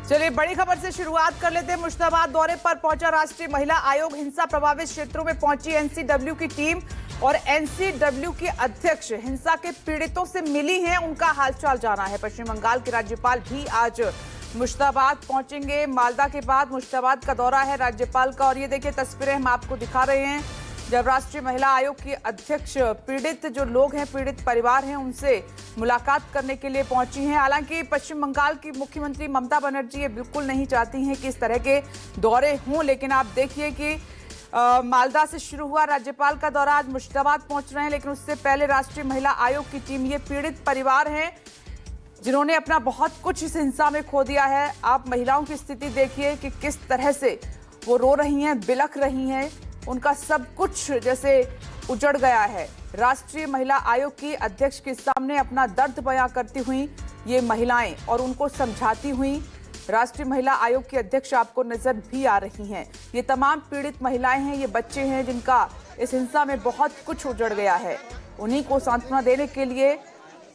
चलिए बड़ी खबर से शुरुआत कर लेते हैं। मुश्ताबाद दौरे पर पहुंचा राष्ट्रीय महिला आयोग। हिंसा प्रभावित क्षेत्रों में पहुंची एनसीडब्ल्यू की टीम और एनसीडब्ल्यू के अध्यक्ष हिंसा के पीड़ितों से मिली हैं, उनका हालचाल जाना है। पश्चिम बंगाल के राज्यपाल भी आज मुश्ताबाद पहुंचेंगे। मालदा के बाद मुश्ताबाद का दौरा है राज्यपाल का। और ये देखिए तस्वीरें हम आपको दिखा रहे हैं जब राष्ट्रीय महिला आयोग की अध्यक्ष पीड़ित जो लोग हैं, पीड़ित परिवार हैं, उनसे मुलाकात करने के लिए पहुंची हैं। हालांकि पश्चिम बंगाल की मुख्यमंत्री ममता बनर्जी ये बिल्कुल नहीं चाहती हैं कि इस तरह के दौरे हों, लेकिन आप देखिए कि मालदा से शुरू हुआ राज्यपाल का दौरा, आज मुश्ताबाद पहुंच रहे हैं। लेकिन उससे पहले राष्ट्रीय महिला आयोग की टीम, ये पीड़ित परिवार हैं जिन्होंने अपना बहुत कुछ इस हिंसा में खो दिया है। आप महिलाओं की स्थिति देखिए कि किस तरह से वो रो रही हैं, बिलख रही हैं, उनका सब कुछ जैसे उजड़ गया है। राष्ट्रीय महिला आयोग की अध्यक्ष के सामने अपना दर्द बयां करती हुई ये महिलाएं और उनको समझाती हुई राष्ट्रीय महिला आयोग की अध्यक्ष आपको नजर भी आ रही हैं। ये तमाम पीड़ित महिलाएं हैं, ये बच्चे हैं जिनका इस हिंसा में बहुत कुछ उजड़ गया है। उन्हीं को सांत्वना देने के लिए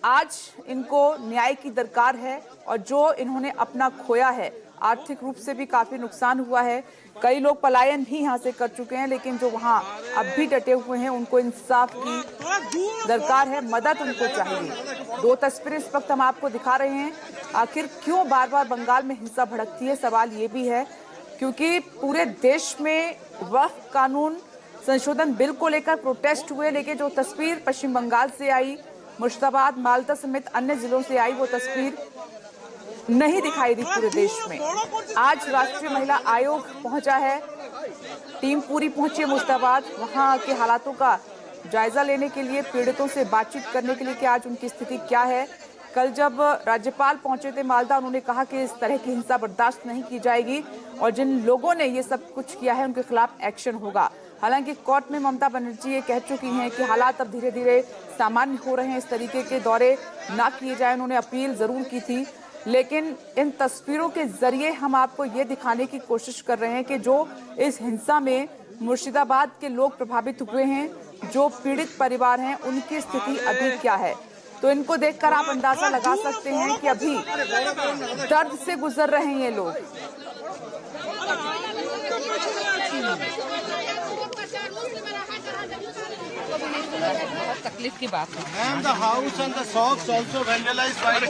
आज इनको न्याय की दरकार है। और जो इन्होंने अपना खोया है, आर्थिक रूप से भी काफी नुकसान हुआ है, कई लोग पलायन भी यहाँ से कर चुके हैं, लेकिन जो वहाँ अब भी डटे हुए हैं उनको इंसाफ की दरकार है, मदद उनको चाहिए। दो तस्वीरें इस वक्त हम आपको दिखा रहे हैं। आखिर क्यों बार बार बंगाल में हिंसा भड़कती है, सवाल ये भी है क्योंकि पूरे देश में वक्फ कानून संशोधन बिल को लेकर प्रोटेस्ट हुए, लेकिन जो तस्वीर पश्चिम बंगाल से आई, मुश्ताबाद, मालदा समेत अन्य जिलों से आई, वो तस्वीर नहीं दिखाई दी पूरे देश में। आज राष्ट्रीय महिला आयोग पहुंचा है, टीम पूरी पहुंची है मुश्ताबाद, वहां के हालातों का जायजा लेने के लिए, पीड़ितों से बातचीत करने के लिए कि आज उनकी स्थिति क्या है। कल जब राज्यपाल पहुंचे थे मालदा, उन्होंने कहा कि इस तरह की हिंसा बर्दाश्त नहीं की जाएगी और जिन लोगों ने ये सब कुछ किया है उनके खिलाफ एक्शन होगा। हालांकि कोर्ट में ममता बनर्जी ये कह चुकी हैं कि हालात अब धीरे धीरे सामान्य हो रहे हैं, इस तरीके के दौरे ना किए जाए। उन्होंने अपील जरूर की थी, लेकिन इन तस्वीरों के जरिए हम आपको ये दिखाने की कोशिश कर रहे हैं कि जो इस हिंसा में मुर्शिदाबाद के लोग प्रभावित हुए हैं, जो पीड़ित परिवार हैं, उनकी स्थिति अभी क्या है। तो इनको देखकर आप अंदाजा लगा सकते हैं कि अभी दर्द से गुजर रहे हैं ये लोग। बहुत तकलीफ की बात है। And the house and the shops also vandalized by the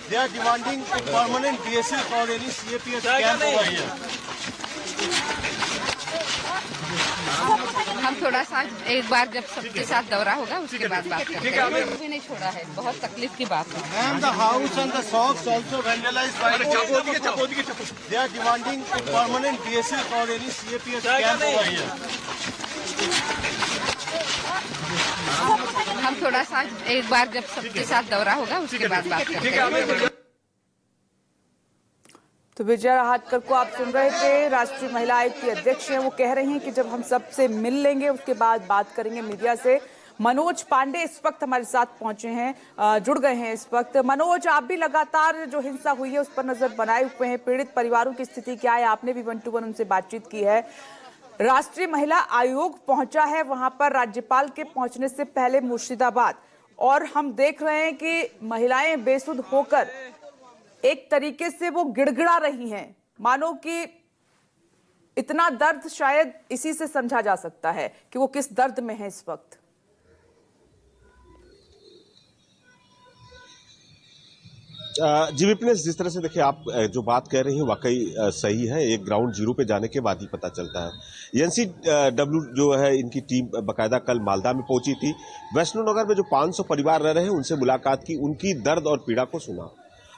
They are demanding permanent DSL for any CAPS camp over here. हम थोड़ा सा एक बार जब सबके साथ दौरा होगा उसके बाद बात करेंगे। भी नहीं छोड़ा है, बहुत तकलीफ की बात है। And the house and the shops also vandalized by the They are demanding permanent DSL for any CAPS camp over here. हम थोड़ा सा एक बार जब सबके साथ दौरा होगा उसके बाद बात करेंगे। तो विजया राहटकर को आप सुन रहे थे, राष्ट्रीय महिला आयोग की अध्यक्ष हैं। वो कह रही हैं कि जब हम सबसे मिल लेंगे उसके बाद बात करेंगे मीडिया से। मनोज पांडे इस वक्त हमारे साथ पहुंचे हैं, जुड़ गए हैं इस वक्त। मनोज, आप भी लगातार जो हिंसा हुई है उस पर नजर बनाए हुए हैं, पीड़ित परिवारों की स्थिति क्या है, आपने भी 1-to-1 उनसे बातचीत की है। राष्ट्रीय महिला आयोग पहुंचा है वहां पर राज्यपाल के पहुंचने से पहले मुर्शिदाबाद, और हम देख रहे हैं कि महिलाएं बेसुध होकर एक तरीके से वो गिड़गिड़ा रही हैं, मानो कि इतना दर्द शायद इसी से समझा जा सकता है कि वो किस दर्द में है इस वक्त। जी विपिन, जिस तरह से देखिए आप जो बात कह रही हैं वाकई सही है। एक ग्राउंड जीरो पे जाने के बाद ही पता चलता है। एनसीडब्ल्यू जो है, इनकी टीम बाकायदा कल मालदा में पहुंची थी। वैष्णो नगर में जो 500 परिवार रह रहे हैं उनसे मुलाकात की, उनकी दर्द और पीड़ा को सुना।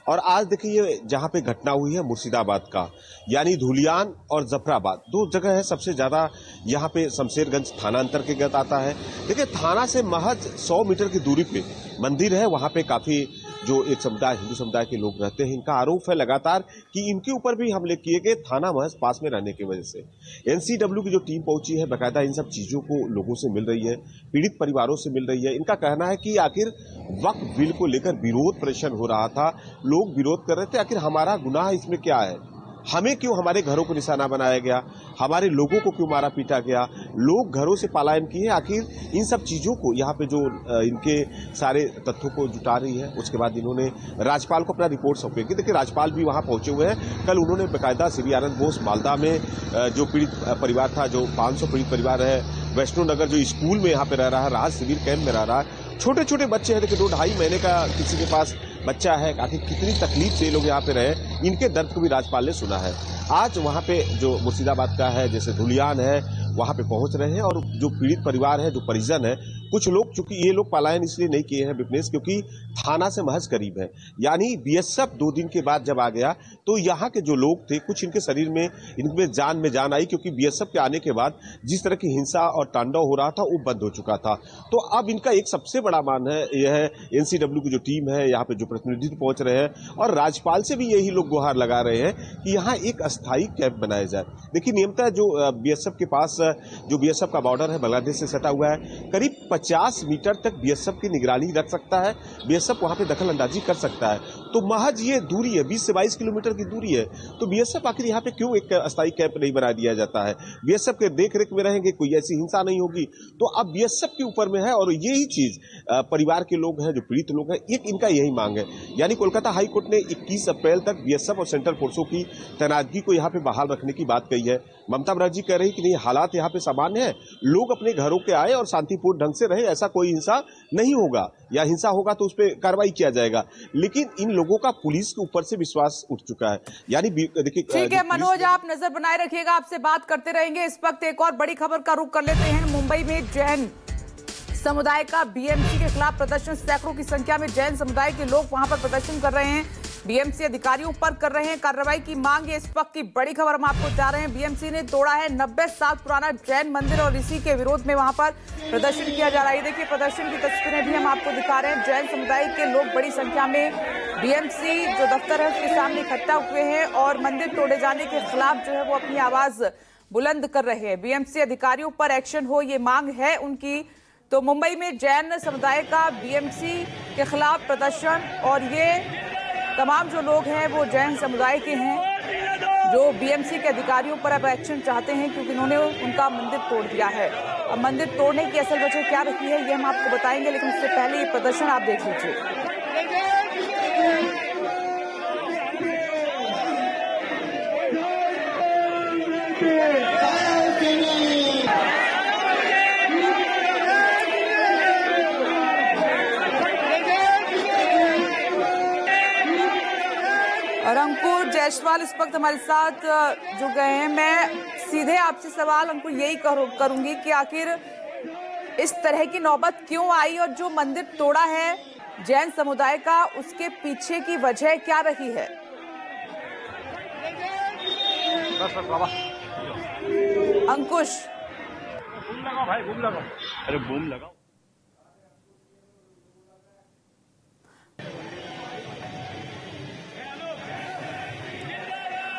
और आज देखिए जहां पे घटना हुई है मुर्शिदाबाद का, यानी धुलियान और जफराबाद, दो जगह है। सबसे ज्यादा यहाँ पे शमशेरगंज थाना अंतर्गत आता है। देखिए थाना से महज 100 मीटर की दूरी पे मंदिर है, वहां पे काफी जो एक समुदाय, हिंदू समुदाय के लोग रहते हैं। इनका आरोप है लगातार कि इनके ऊपर भी हमले किए गए, थाना महज पास में रहने की वजह से। एनसीडब्ल्यू की जो टीम पहुंची है बाकायदा इन सब चीजों को लोगों से मिल रही है, पीड़ित परिवारों से मिल रही है। इनका कहना है कि आखिर वक्फ बिल को लेकर विरोध प्रदर्शन हो रहा था, लोग विरोध कर रहे थे, आखिर हमारा गुनाह इसमें क्या है। हमें क्यों हमारे घरों को निशाना बनाया गया, हमारे लोगों को क्यों मारा पीटा गया, लोग घरों से पलायन किए। आखिर इन सब चीजों को यहाँ पे जो इनके सारे तथ्यों को जुटा रही है, उसके बाद इन्होंने राज्यपाल को अपना रिपोर्ट सौंपेगी। देखिए राज्यपाल भी वहां पहुंचे हुए हैं। कल उन्होंने बेकायदा श्री आनंद बोस मालदा में जो पीड़ित परिवार था, जो 500 पीड़ित परिवार है, वैष्णो नगर जो स्कूल में यहाँ पे रह रहा है, राहत शिविर कैंप में रह रहा है, छोटे छोटे बच्चे हैं। देखिए 2-2.5 महीने का किसी के पास बच्चा है। आखिर कितनी तकलीफ से ये लोग यहाँ पे रहे, इनके दर्द को भी राज्यपाल ने सुना है। आज वहां पे जो मुर्शिदाबाद का है, जैसे धुलियान है, वहां पे पहुंच रहे हैं और जो पीड़ित परिवार है, जो परिजन है, कुछ लोग, चूंकि ये लोग पलायन इसलिए नहीं किए हैं विपनेश, क्योंकि थाना से महज करीब है। यानी बीएसएफ 2 दिन के बाद जब आ गया तो यहाँ के जो लोग थे, कुछ इनके शरीर में, इनमें जान में जान आई, क्योंकि बीएसएफ के आने के बाद जिस तरह की हिंसा और तांडव हो रहा था वो बंद हो चुका था। तो अब इनका एक सबसे बड़ा मान है, यह है एनसीडब्ल्यू की जो टीम है, यहाँ पे जो प्रतिनिधि पहुंच रहे हैं और राज्यपाल से भी यही लोग गुहार लगा रहे हैं कि यहाँ एक अस्थायी कैंप बनाया जाए। देखिए नियमतः जो बीएसएफ के पास जो बीएसएफ का बॉर्डर है बांग्लादेश से सटा हुआ है, करीब 50 मीटर तक बीएसएफ की निगरानी रख सकता है, बीएसएफ वहां पे दखल अंदाजी कर सकता है। तो महज ये दूरी है, 20 से 22 किलोमीटर की दूरी है। तो बीएसएफ आखिर यहाँ पे क्यों एक अस्थायी कैंप नहीं बना दिया जाता है? बीएसएफ के देखरेख में रहेंगे, कोई ऐसी हिंसा नहीं होगी। तो अब बीएसएफ के ऊपर में है और यही चीज परिवार के लोग हैं, जो पीड़ित लोग हैं, एक इनका यही मांग है। यानी कोलकाता हाईकोर्ट ने 21 अप्रैल तक बीएसएफ और सेंट्रल फोर्सों की तैनातगी को यहाँ पे बहाल रखने की बात कही है। ममता बनर्जी कह रही कि नहीं, हालात यहाँ पे सामान्य है, लोग अपने घरों के आए और शांतिपूर्ण ढंग से रहे, ऐसा कोई हिंसा नहीं होगा, या हिंसा होगा तो उस पर कार्रवाई किया जाएगा। लेकिन इन लोगों का पुलिस के ऊपर से विश्वास उठ चुका है। यानी देखिए, ठीक है मनोज, आप नजर बनाए रखिएगा, आपसे बात करते रहेंगे। इस वक्त एक और बड़ी खबर का रुख कर लेते हैं। मुंबई में जैन समुदाय का बीएमसी के खिलाफ प्रदर्शन, सैकड़ों की संख्या में जैन समुदाय के लोग वहां पर प्रदर्शन कर रहे हैं, बीएमसी अधिकारियों पर कर रहे हैं कार्रवाई की मांग। इस वक्त की बड़ी खबर हम आपको बता रहे हैं। बीएमसी ने तोड़ा है 90 साल पुराना जैन मंदिर और इसी के विरोध में वहां पर प्रदर्शन किया जा रहा है। देखिए प्रदर्शन की तस्वीरें भी हम आपको दिखा रहे हैं। जैन समुदाय के लोग बड़ी संख्या में बीएमसी जो दफ्तर है उसके सामने इकट्ठा हुए हैं और मंदिर तोड़े जाने के खिलाफ जो है वो अपनी आवाज बुलंद कर रहे हैं। बीएमसी अधिकारियों पर एक्शन हो, ये मांग है उनकी। तो मुंबई में जैन समुदाय का बीएमसी के खिलाफ प्रदर्शन, और ये तमाम जो लोग हैं वो जैन समुदाय के हैं जो बीएमसी के अधिकारियों पर अब एक्शन चाहते हैं, क्योंकि उन्होंने उनका मंदिर तोड़ दिया है। अब मंदिर तोड़ने की असल वजह क्या रही है ये हम आपको बताएंगे, लेकिन उससे पहले ये प्रदर्शन आप देख लीजिए। और अंकुर जायसवाल इस वक्त हमारे साथ जुड़ गए हैं। मैं सीधे आपसे सवाल अंकुर यही करूंगी कि आखिर इस तरह की नौबत क्यों आई और जो मंदिर तोड़ा है जैन समुदाय का, उसके पीछे की वजह क्या रही है? अंकुश, बूम लगाओ भाई, बूम लगाओ। अरे बूम लगाओ।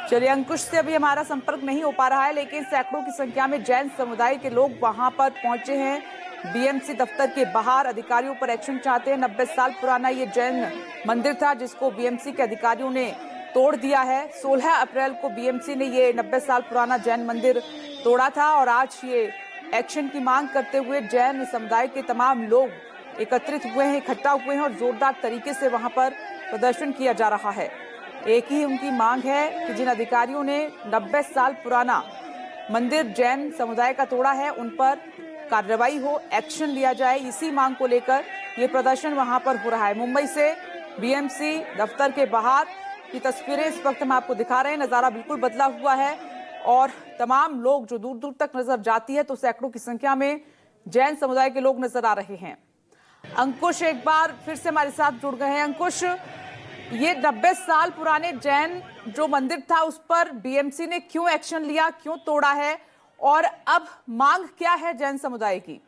चलिए, अंकुश से अभी हमारा संपर्क नहीं हो पा रहा है, लेकिन सैकड़ों की संख्या में जैन समुदाय के लोग वहां पर पहुंचे हैं बीएमसी दफ्तर के बाहर, अधिकारियों पर एक्शन चाहते हैं। 90 साल पुराना ये जैन मंदिर था जिसको बीएमसी के अधिकारियों ने तोड़ दिया है। 16 अप्रैल को बीएमसी ने ये 90 साल पुराना जैन मंदिर तोड़ा था और आज ये एक्शन की मांग करते हुए जैन समुदाय के तमाम लोग एकत्रित हुए हैं, इकट्ठा हुए हैं और जोरदार तरीके से वहां पर प्रदर्शन किया जा रहा है। एक ही उनकी मांग है कि जिन अधिकारियों ने 90 साल पुराना मंदिर जैन समुदाय का तोड़ा है उन पर कार्रवाई हो, एक्शन लिया जाए। इसी मांग को लेकर ये प्रदर्शन वहां पर हो रहा है। मुंबई से बीएमसी दफ्तर के बाहर की तस्वीरें इस वक्त हम आपको दिखा रहे हैं। नजारा बिल्कुल बदला हुआ है और तमाम लोग जो दूर दूर तक नजर जाती है तो सैकड़ों की संख्या में जैन समुदाय के लोग नजर आ रहे हैं। अंकुश एक बार फिर से हमारे साथ जुड़ गए हैं। अंकुश, ये 90 साल पुराने जैन जो मंदिर था उस पर बीएमसी ने क्यों एक्शन लिया, क्यों तोड़ा है और अब मांग क्या है जैन समुदाय की?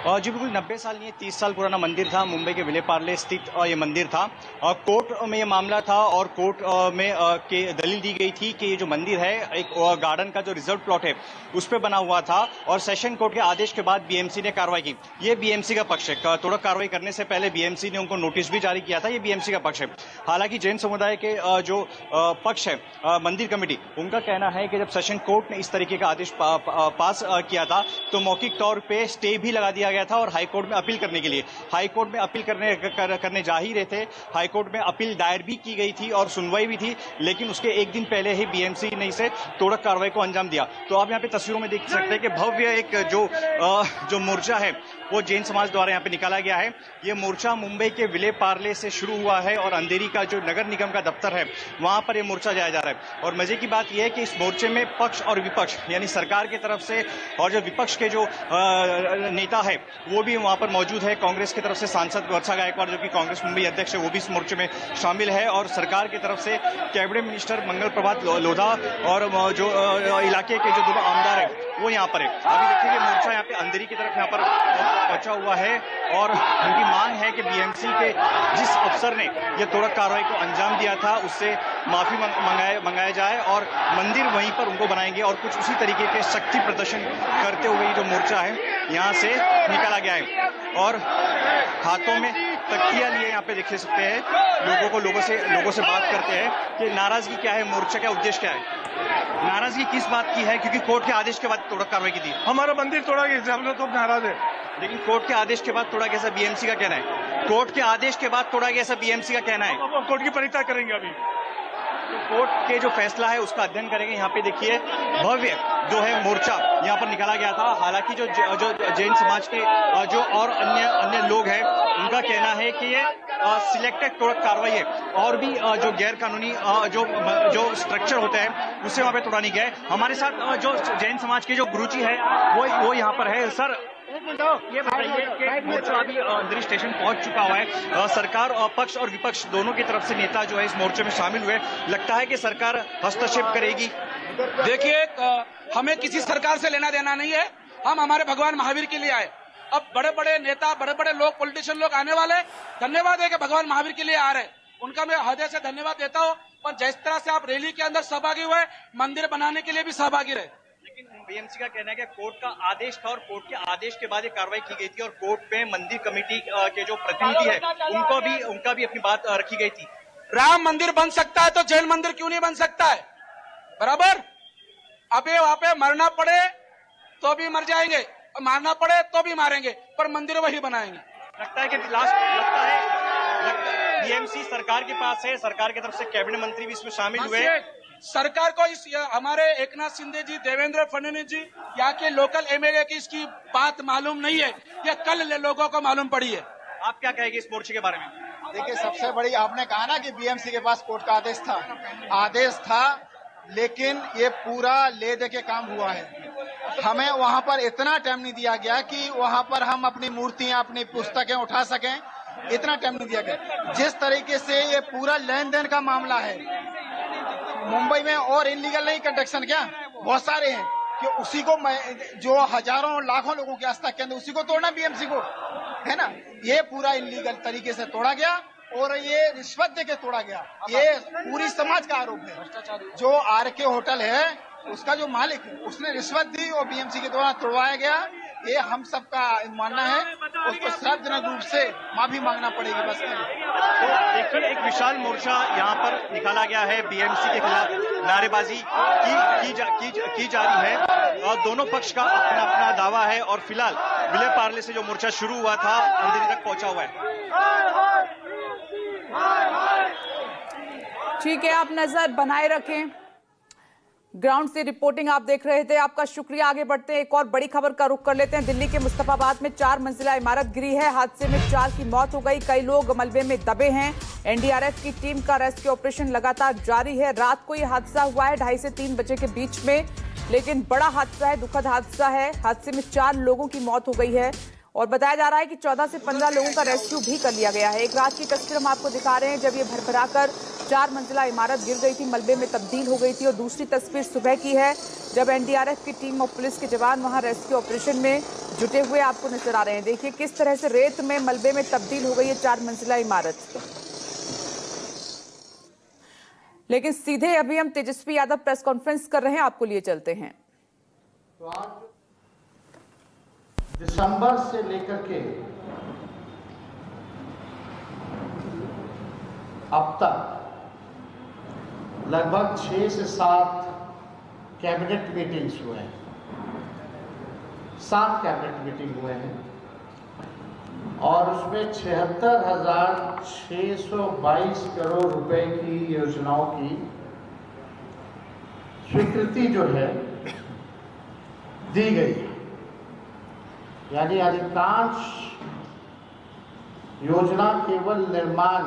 जी बिल्कुल 90 साल नहीं, 30 साल पुराना मंदिर था। मुंबई के विले पार्ले स्थित ये मंदिर था। कोर्ट में ये मामला था और कोर्ट में के दलील दी गई थी कि ये जो मंदिर है एक गार्डन का जो रिजर्व प्लॉट है उस पर बना हुआ था और सेशन कोर्ट के आदेश के बाद बीएमसी ने कार्रवाई की। ये बीएमसी का पक्ष है। तोड़क कार्रवाई करने से पहले बीएमसी ने उनको नोटिस भी जारी किया था। ये बीएमसी का पक्ष है। हालांकि जैन समुदाय के जो पक्ष है मंदिर कमेटी, उनका कहना है कि जब सेशन कोर्ट ने इस तरीके का आदेश पास किया था तो मौखिक तौर पे स्टे भी लगा दिया गया था और हाईकोर्ट में अपील करने के लिए हाईकोर्ट में अपील करने जा ही रहे थे। हाईकोर्ट में अपील दायर भी की गई थी और सुनवाई भी थी, लेकिन उसके एक दिन पहले ही बीएमसी ने इसे तोड़क कार्रवाई को अंजाम दिया। तो आप यहाँ पे तस्वीरों में देख सकते हैं कि भव्य एक जो मोर्चा है वो जैन समाज द्वारा यहाँ पे निकाला गया है। ये मोर्चा मुंबई के विले पार्ले से शुरू हुआ है और अंधेरी का जो नगर निगम का दफ्तर है वहां पर ये मोर्चा जाया जा रहा है। और मजे की बात यह है कि इस मोर्चे में पक्ष और विपक्ष यानी सरकार की तरफ से और जो विपक्ष के जो नेता है वो भी वहां पर मौजूद है। कांग्रेस की तरफ से सांसद वर्षा गायकवाड़ जो कि कांग्रेस मुंबई अध्यक्ष है वो भी इस मोर्चे में शामिल है और सरकार की तरफ से कैबिनेट मिनिस्टर मंगल प्रभात लोधा और जो इलाके के जो दोनों आमदार है वो यहाँ पर है। अभी देखिए मोर्चा यहाँ पे अंधेरी की तरफ यहाँ पर पहुंचा हुआ है और उनकी मांग है कि बीएमसी के जिस अफसर ने यह तोड़क कार्रवाई को अंजाम दिया था उससे माफी मंगाया जाए और मंदिर वहीं पर उनको बनाएंगे। और कुछ उसी तरीके के शक्ति प्रदर्शन करते हुए जो मोर्चा है यहाँ से निकाला गया है और हाथों में तख्तियां लिए यहाँ पे देख सकते हैं। लोगों से बात करते हैं कि नाराजगी क्या है, मोर्चा का उद्देश्य क्या है। नाराजगी किस बात की है? क्योंकि कोर्ट के आदेश के बाद तोड़क कार्रवाई की थी। हमारा मंदिर तोड़ा गया, हम लोग तो नाराज है। लेकिन कोर्ट के आदेश के बाद तोड़ा गया, ऐसा बीएमसी का कहना है। कोर्ट के आदेश के बाद तोड़ा गया, ऐसा बीएमसी का कहना है। कोर्ट की परीक्षा करेंगे अभी। तो कोर्ट के जो फैसला है उसका अध्ययन करेंगे। यहाँ पे देखिए भव्य जो है मोर्चा यहाँ पर निकाला गया था। हालांकि जो जैन समाज के जो और अन्य लोग हैं उनका कहना है कि ये सिलेक्टेड तोड़क कार्रवाई है और भी जो गैर कानूनी जो स्ट्रक्चर होते हैं उससे वहां पे तोड़ा नहीं गया है। हमारे साथ जो जैन समाज के जो गुरुजी है वो यहाँ पर है। सर ये बताइए कि मोर्चा अभी अंधेरी स्टेशन पहुंच चुका हुआ है। सरकार और पक्ष और विपक्ष दोनों की तरफ से नेता जो है इस मोर्चे में शामिल हुए। लगता है कि सरकार हस्तक्षेप करेगी? देखिए हमें किसी सरकार से लेना देना नहीं है। हम हमारे भगवान महावीर के लिए आए। अब बड़े बड़े नेता बड़े बड़े लोग पॉलिटिशियन लोग आने वाले, धन्यवाद है कि भगवान महावीर के लिए आ रहे, उनका मैं हृदय से धन्यवाद देता हूँ। पर जिस तरह से आप रैली के अंदर सहभागी हुए, मंदिर बनाने के लिए भी सहभागी रहे। लेकिन बीएमसी का कहना है कि कोर्ट का आदेश था और कोर्ट के आदेश के बाद ये कार्रवाई की गई थी और कोर्ट में मंदिर कमेटी के जो प्रतिनिधि है उनका भी अपनी बात रखी गई थी। राम मंदिर बन सकता है तो जैन मंदिर क्यों नहीं बन सकता है? बराबर। अबे वहां पे मरना पड़े तो भी मर जाएंगे और मारना पड़े तो भी मारेंगे, पर मंदिर वही बनाएंगे। लगता है कि लगता है बीएमसी सरकार के पास है। सरकार की तरफ से कैबिनेट मंत्री भी इसमें शामिल हुए। सरकार को हमारे एकनाथ शिंदे जी, देवेंद्र फडणवीस जी, यहाँ के लोकल एमएलए की इसकी बात मालूम नहीं है, यह कल लोगों को मालूम पड़ी है। आप क्या कहेंगे इस मोर्चे के बारे में? देखिए सबसे बड़ी आपने कहा ना कि बीएमसी के पास कोर्ट का आदेश था, लेकिन ये पूरा ले दे के काम हुआ है। हमें वहां पर इतना टाइम नहीं दिया गया कि वहां पर हम अपनी मूर्तियां अपनी पुस्तकें उठा सकें, इतना टाइम नहीं दिया गया। जिस तरीके से ये पूरा लेन देन का मामला है मुंबई में, और इनलीगल नहीं कंस्ट्रक्शन क्या बहुत सारे हैं कि उसी को जो हजारों लाखों लोगों के आस्था के अंदर उसी को तोड़ना बीएमसी को है ना। ये पूरा इनलीगल तरीके से तोड़ा गया और ये रिश्वत देके तोड़ा गया। ये पूरी समाज का आरोप है। जो आरके होटल है उसका जो मालिक है उसने रिश्वत दी और बीएमसी के द्वारा तोड़वाया गया। ये हम सबका मानना है, उसको सार्वजनिक रूप से माफी मांगना पड़ेगी बस। तो देखिए एक विशाल मोर्चा यहाँ पर निकाला गया है। बीएमसी के खिलाफ नारेबाजी की जा रही है और दोनों पक्ष का अपना अपना दावा है और फिलहाल विले पार्ले से जो मोर्चा शुरू हुआ था अंधेरी तक पहुंचा हुआ है। ठीक है, आप नजर बनाए रखें। ग्राउंड से रिपोर्टिंग आप देख रहे थे, आपका शुक्रिया। आगे बढ़ते हैं, एक और बड़ी खबर का रुख कर लेते हैं। दिल्ली के मुस्तफाबाद में 4 मंजिला इमारत गिरी है। हादसे में 4 की मौत हो गई, कई लोग मलबे में दबे हैं। एनडीआरएफ की टीम का रेस्क्यू ऑपरेशन लगातार जारी है। रात को यह हादसा हुआ है 2:30 से 3 बजे के बीच में, लेकिन बड़ा हादसा है, दुखद हादसा है। हादसे में 4 लोगों की मौत हो गई है और बताया जा रहा है कि 14 से 15 लोगों का रेस्क्यू भी कर लिया गया है। एक रात की तस्वीर हम आपको दिखा रहे हैं जब ये भरभराकर 4 मंजिला इमारत गिर गई थी, मलबे में तब्दील हो गई थी। और दूसरी तस्वीर सुबह की है जब एनडीआरएफ की टीम और पुलिस के जवान वहां रेस्क्यू ऑपरेशन में जुटे हुए आपको नजर आ रहे हैं। देखिए किस तरह से रेत में मलबे में तब्दील हो गई है 4 मंजिला इमारत। लेकिन सीधे अभी हम तेजस्वी यादव प्रेस कॉन्फ्रेंस कर रहे हैं, आपको लिए चलते हैं। तो आज दिसंबर से लेकर के अब तक लगभग 6 से 7 कैबिनेट मीटिंग्स हुए हैं, 7 कैबिनेट मीटिंग हुए हैं और उसमें 76,622 करोड़ रुपए की योजनाओं की स्वीकृति जो है दी गई है। यानी अधिकांश योजना केवल निर्माण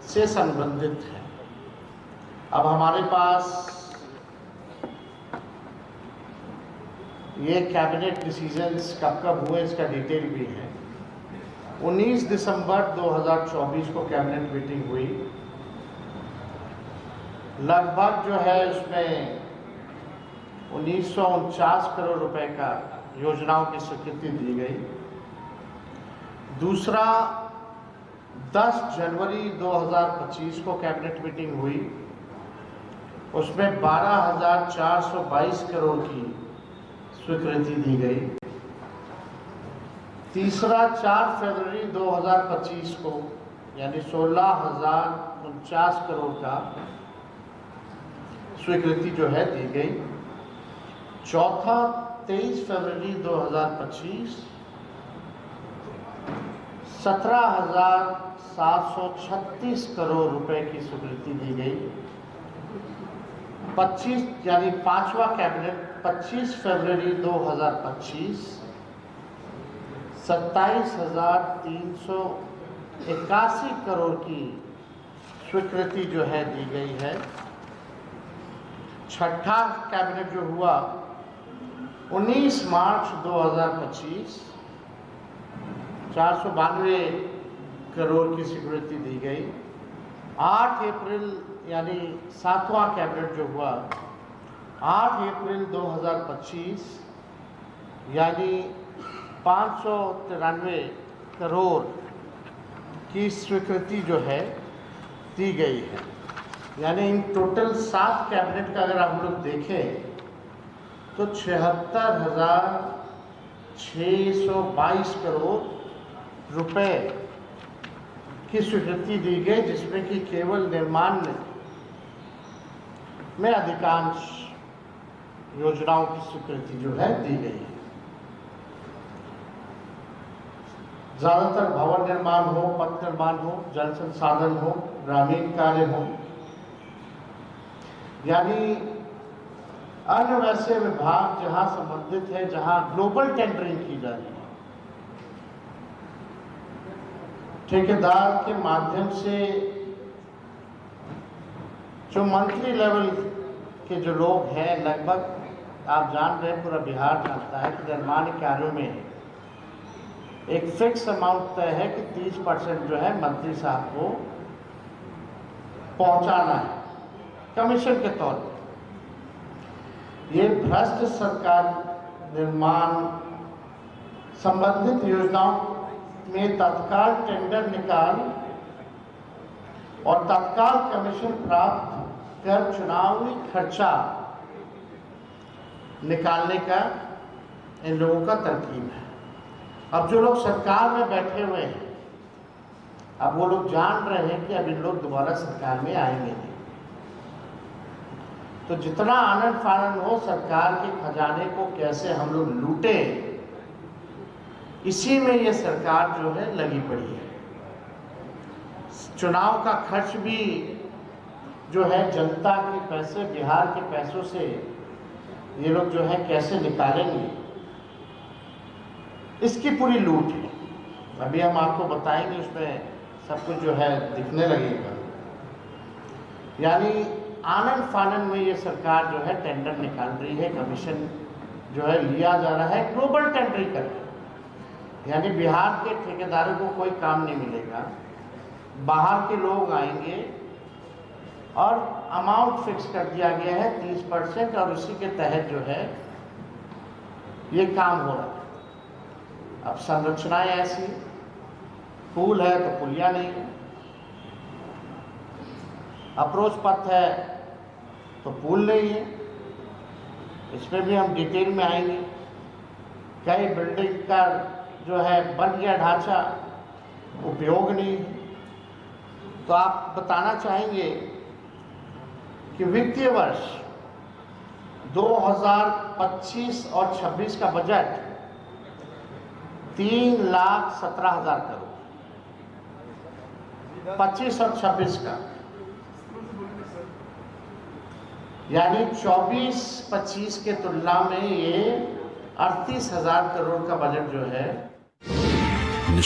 से संबंधित है। अब हमारे पास ये कैबिनेट डिसीजंस कब कब हुए इसका डिटेल भी है। 19 दिसंबर 2024 को कैबिनेट मीटिंग हुई। लगभग जो है उसमें 1949 करोड़ रुपए का योजनाओं की स्वीकृति दी गई। दूसरा 10 जनवरी 2025 को कैबिनेट मीटिंग हुई, उसमें 12,422 करोड़ की स्वीकृति दी गई। तीसरा 4 फरवरी 2025 को यानी 16,049 करोड़ का स्वीकृति जो है दी गई। चौथा 23 फरवरी 2025 17,736 करोड़ रुपए की स्वीकृति दी गई। 25 यानी 5वां कैबिनेट 25 फरवरी 2025 27,381 करोड़ की स्वीकृति जो है दी गई है। छठा कैबिनेट जो हुआ 19 मार्च 2025 492 करोड़ की स्वीकृति दी गई। 8 अप्रैल यानी 7वां कैबिनेट जो हुआ 8 अप्रैल 2025 यानी 593 करोड़ की स्वीकृति जो है दी गई है। यानी इन टोटल 7 कैबिनेट का अगर हम लोग देखें तो 76,622 करोड़ रुपए की स्वीकृति दी गई, जिसमें कि केवल निर्माण में अधिकांश योजनाओं की स्वीकृति जो है दी गई है। ज्यादातर भवन निर्माण हो, पथ निर्माण हो, जल संसाधन हो, ग्रामीण कार्य हो, यानी अन्य वैसे विभाग जहां संबंधित है, जहां ग्लोबल टेंडरिंग की जा रही है, ठेकेदार के माध्यम से जो मंत्री लेवल के जो लोग हैं, लगभग आप जान रहे हैं, पूरा बिहार जानता है कि निर्माण कार्यों में एक फिक्स अमाउंट तय है कि 30% जो है मंत्री साहब को पहुंचाना है कमीशन के तौर पर। ये भ्रष्ट सरकार निर्माण संबंधित योजनाओं में तत्काल टेंडर निकाल और तत्काल कमीशन प्राप्त कर चुनावी खर्चा निकालने का इन लोगों का तरकीब है। अब जो लोग सरकार में बैठे हुए हैं, अब वो लोग जान रहे हैं कि अब इन लोग दोबारा सरकार में आएंगे नहीं, तो जितना आनंद फानंद हो सरकार के खजाने को कैसे हम लोग लूटे, इसी में ये सरकार जो है लगी पड़ी है। चुनाव का खर्च भी जो है जनता के पैसे, बिहार के पैसों से ये लोग जो है कैसे निकालेंगे, इसकी पूरी लूट है। अभी हम आपको बताएंगे, उसमें सब कुछ जो है दिखने लगेगा। यानी आनंद फानंद में ये सरकार जो है टेंडर निकाल रही है, कमीशन जो है लिया जा रहा है, ग्लोबल टेंडरिंग कर रही है। यानी बिहार के ठेकेदारों को कोई काम नहीं मिलेगा, बाहर के लोग आएंगे और अमाउंट फिक्स कर दिया गया है 30%, और उसी के तहत जो है ये काम हो रहा है। अब संरचनाएं ऐसी, पुल है तो पुलिया नहीं है, अप्रोच पथ है तो पुल नहीं है, इसमें भी हम डिटेल में आएंगे। कई बिल्डिंग का जो है बन गया ढांचा, उपयोग नहीं है। तो आप बताना चाहेंगे कि वित्तीय वर्ष 2025 और 26 का बजट 3,17,000 करोड़, 25 और 26 का, यानी 24-25 के तुलना में ये 38,000 करोड़ का बजट जो है